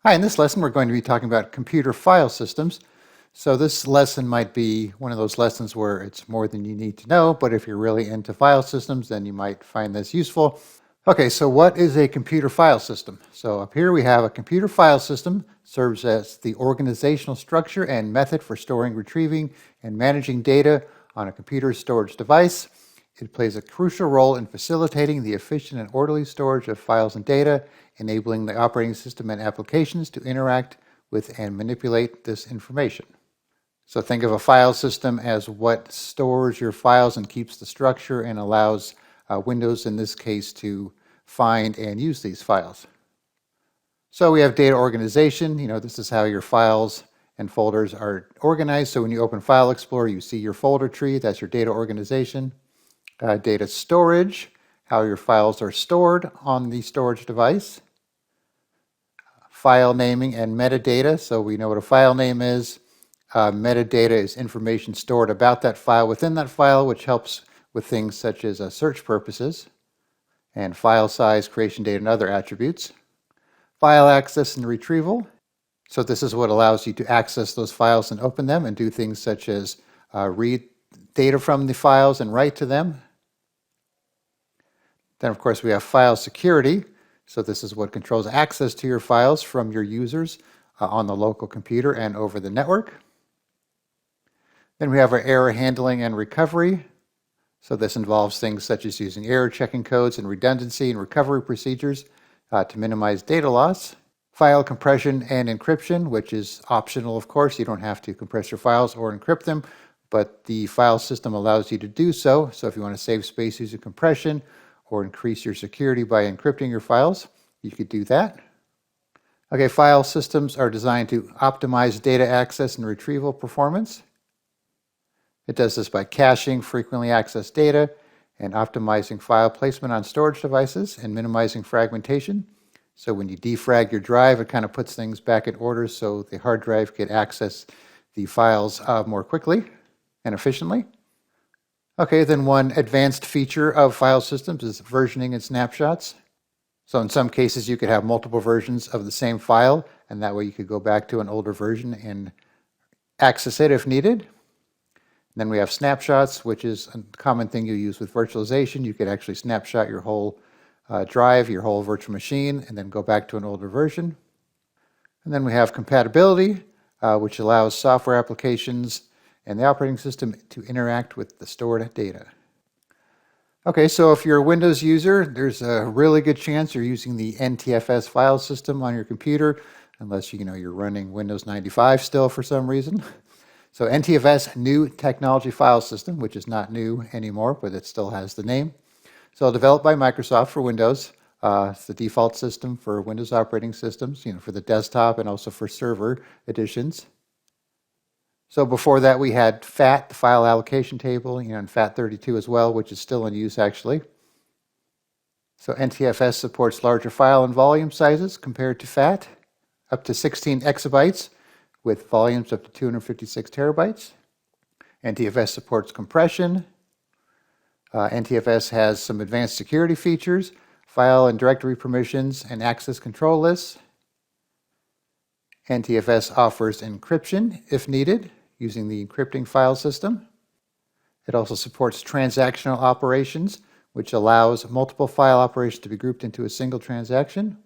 Hi, in this lesson we're going to be talking about computer file systems. So this lesson might be one of those lessons where it's more than you need to know, but if you're really into file systems, then you might find this useful. Okay, so what is a computer file system? So up here we have a computer file system serves as the organizational structure and method for storing, retrieving, and managing data on a computer storage device. It plays a crucial role in facilitating the efficient and orderly storage of files and data, enabling the operating system and applications to interact with and manipulate this information. So think of a file system as what stores your files and keeps the structure and allows Windows in this case to find and use these files. So we have data organization. This is how your files and folders are organized. So when you open File Explorer, you see your folder tree. That's your data organization. Data storage, how your files are stored on the storage device. File naming and metadata, so we know what a file name is. Metadata is information stored about that file within that file, which helps with things such as search purposes, and file size, creation date, and other attributes. File access and retrieval, so this is what allows you to access those files and open them and do things such as read data from the files and write to them. Then, of course, we have file security. So this is what controls access to your files from your users on the local computer and over the network. Then we have our error handling and recovery. So this involves things such as using error checking codes and redundancy and recovery procedures to minimize data loss. File compression and encryption, which is optional, of course. You don't have to compress your files or encrypt them, but the file system allows you to do so. So if you want to save space using compression, or increase your security by encrypting your files, you could do that. Okay, file systems are designed to optimize data access and retrieval performance. It does this by caching frequently accessed data and optimizing file placement on storage devices and minimizing fragmentation. So when you defrag your drive, it kind of puts things back in order so the hard drive can access the files more quickly and efficiently. Okay, then one advanced feature of file systems is versioning and snapshots. So in some cases, you could have multiple versions of the same file, and that way you could go back to an older version and access it if needed. And then we have snapshots, which is a common thing you use with virtualization. You could actually snapshot your whole drive, your whole virtual machine, and then go back to an older version. And then we have compatibility, which allows software applications and the operating system to interact with the stored data. Okay, so if you're a Windows user, there's a really good chance you're using the NTFS file system on your computer, unless you're running Windows 95 still for some reason. So NTFS, New Technology File System, which is not new anymore, but it still has the name. So developed by Microsoft for Windows. It's the default system for Windows operating systems, for the desktop and also for server editions. So before that, we had FAT, the file allocation table, and FAT32 as well, which is still in use actually. So NTFS supports larger file and volume sizes compared to FAT, up to 16 exabytes with volumes up to 256 terabytes. NTFS supports compression. NTFS has some advanced security features, file and directory permissions, and access control lists. NTFS offers encryption if needed, using the encrypting file system. It also supports transactional operations, which allows multiple file operations to be grouped into a single transaction.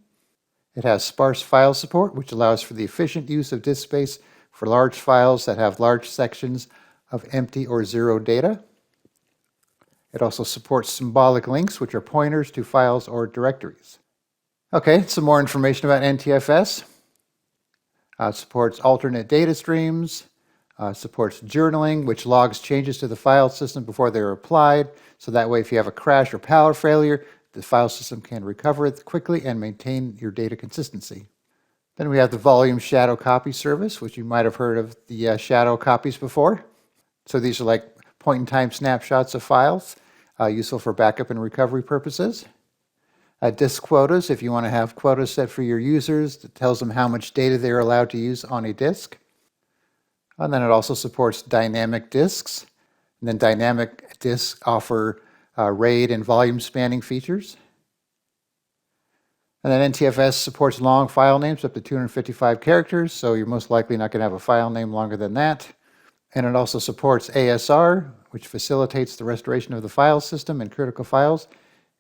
It has sparse file support, which allows for the efficient use of disk space for large files that have large sections of empty or zero data. It also supports symbolic links, which are pointers to files or directories. Okay, some more information about NTFS. It supports alternate data streams. Supports journaling, which logs changes to the file system before they're applied. So that way, if you have a crash or power failure, the file system can recover it quickly and maintain your data consistency. Then we have the volume shadow copy service, which you might have heard of the shadow copies before. So these are like point-in-time snapshots of files, useful for backup and recovery purposes. Disk quotas, if you want to have quotas set for your users, that tells them how much data they're allowed to use on a disk. And then it also supports dynamic disks. And then dynamic disks offer RAID and volume spanning features. And then NTFS supports long file names up to 255 characters, so you're most likely not going to have a file name longer than that. And it also supports ASR, which facilitates the restoration of the file system and critical files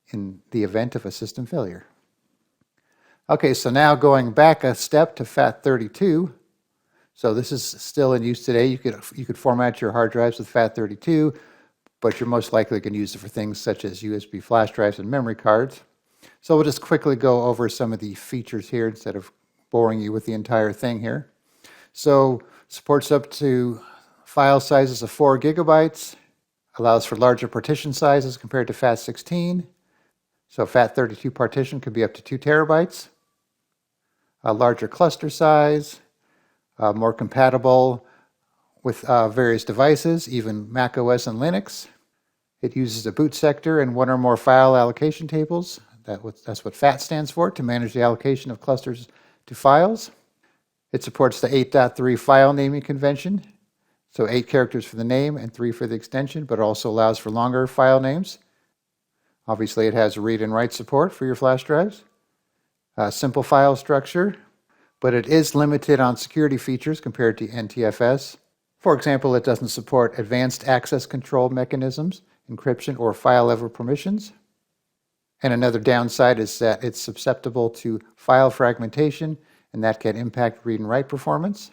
in the event of a system failure. Okay, so now going back a step to FAT32. So this is still in use today. You could format your hard drives with FAT32, but you're most likely going to use it for things such as USB flash drives and memory cards. So we'll just quickly go over some of the features here instead of boring you with the entire thing here. So supports up to file sizes of 4 gigabytes, allows for larger partition sizes compared to FAT16. So FAT32 partition could be up to 2 terabytes. A larger cluster size, more compatible with various devices, even Mac OS and Linux. It uses a boot sector and one or more file allocation tables. That's what FAT stands for, to manage the allocation of clusters to files. It supports the 8.3 file naming convention, so 8 characters for the name and 3 for the extension, but it also allows for longer file names. Obviously, it has read and write support for your flash drives. Simple file structure, but it is limited on security features compared to NTFS. For example, it doesn't support advanced access control mechanisms, encryption, or file level permissions. And another downside is that it's susceptible to file fragmentation, and that can impact read and write performance.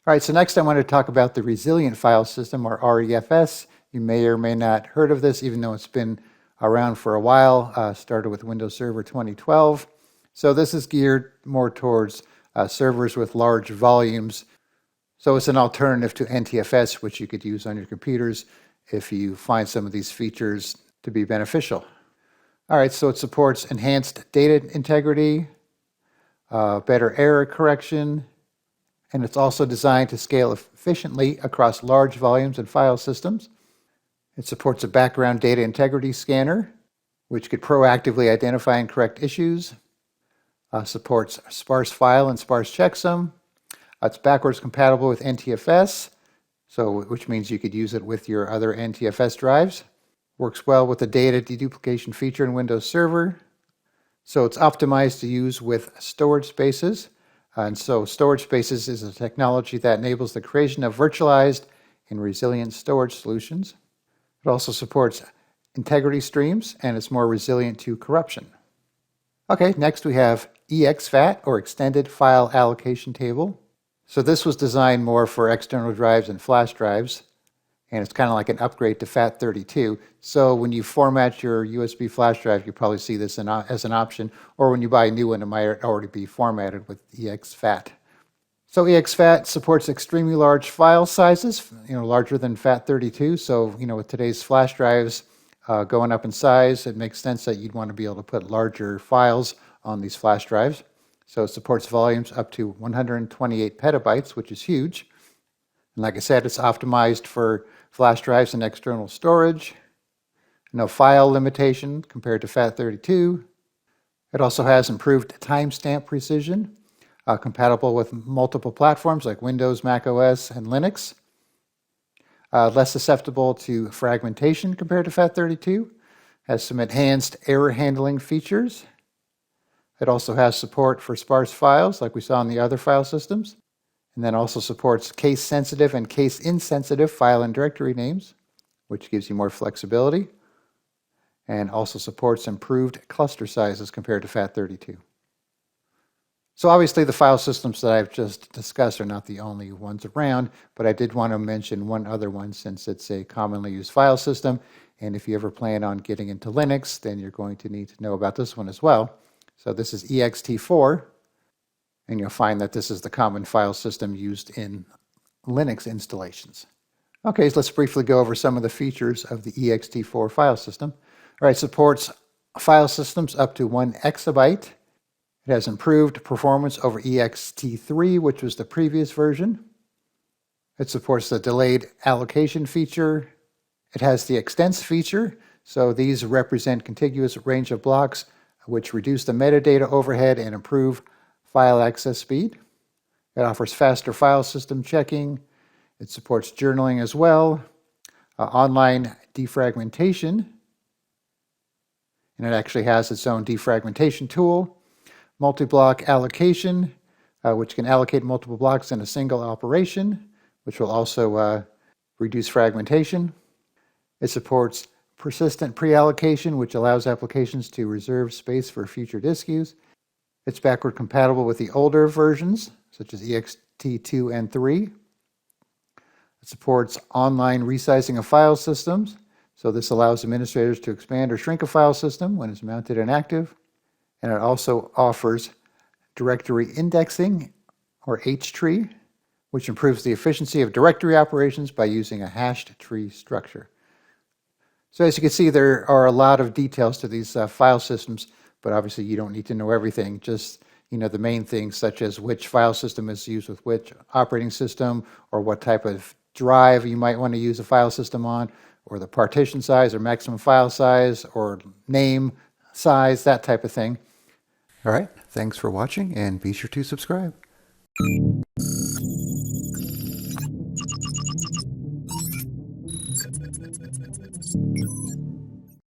All right, so next I want to talk about the resilient file system, or ReFS. You may or may not heard of this, even though it's been around for a while, started with Windows Server 2012. So this is geared more towards servers with large volumes. So it's an alternative to NTFS, which you could use on your computers if you find some of these features to be beneficial. All right, so it supports enhanced data integrity, better error correction, and it's also designed to scale efficiently across large volumes and file systems. It supports a background data integrity scanner, which could proactively identify and correct issues. Supports sparse file and sparse checksum. It's backwards compatible with NTFS, which means you could use it with your other NTFS drives. Works well with the data deduplication feature in Windows Server. So it's optimized to use with storage spaces. And so storage spaces is a technology that enables the creation of virtualized and resilient storage solutions. It also supports integrity streams, and it's more resilient to corruption. Okay, next we have exFAT, or Extended File Allocation Table. So this was designed more for external drives and flash drives, and it's kind of like an upgrade to FAT32. So when you format your USB flash drive, you probably see this as an option, or when you buy a new one, it might already be formatted with exFAT. So exFAT supports extremely large file sizes, larger than FAT32. So, with today's flash drives going up in size, it makes sense that you'd want to be able to put larger files on these flash drives. So it supports volumes up to 128 petabytes, which is huge. And like I said, it's optimized for flash drives and external storage. No file limitation compared to FAT32. It also has improved timestamp precision, compatible with multiple platforms like Windows, Mac OS, and Linux. Less susceptible to fragmentation compared to FAT32. Has some enhanced error handling features. It also has support for sparse files like we saw in the other file systems. And then also supports case-sensitive and case-insensitive file and directory names, which gives you more flexibility. And also supports improved cluster sizes compared to FAT32. So obviously the file systems that I've just discussed are not the only ones around, but I did want to mention one other one since it's a commonly used file system. And if you ever plan on getting into Linux, then you're going to need to know about this one as well. So this is EXT4. And you'll find that this is the common file system used in Linux installations. Okay, so let's briefly go over some of the features of the EXT4 file system. All right, supports file systems up to 1 exabyte. It has improved performance over EXT3, which was the previous version. It supports the delayed allocation feature. It has the extents feature. So these represent contiguous range of blocks, which reduce the metadata overhead and improve file access speed. It offers faster file system checking. It supports journaling as well. Online defragmentation. And it actually has its own defragmentation tool. multi-block allocation, which can allocate multiple blocks in a single operation, which will also reduce fragmentation. It supports persistent pre-allocation, which allows applications to reserve space for future disk use. It's backward compatible with the older versions, such as EXT2 and 3. It supports online resizing of file systems. So this allows administrators to expand or shrink a file system when it's mounted and active. And it also offers directory indexing, or H-tree, which improves the efficiency of directory operations by using a hashed tree structure. So as you can see, there are a lot of details to these file systems, but obviously you don't need to know everything. Just the main things, such as which file system is used with which operating system, or what type of drive you might want to use a file system on, or the partition size or maximum file size or name size, that type of thing. All right, thanks for watching, and be sure to subscribe.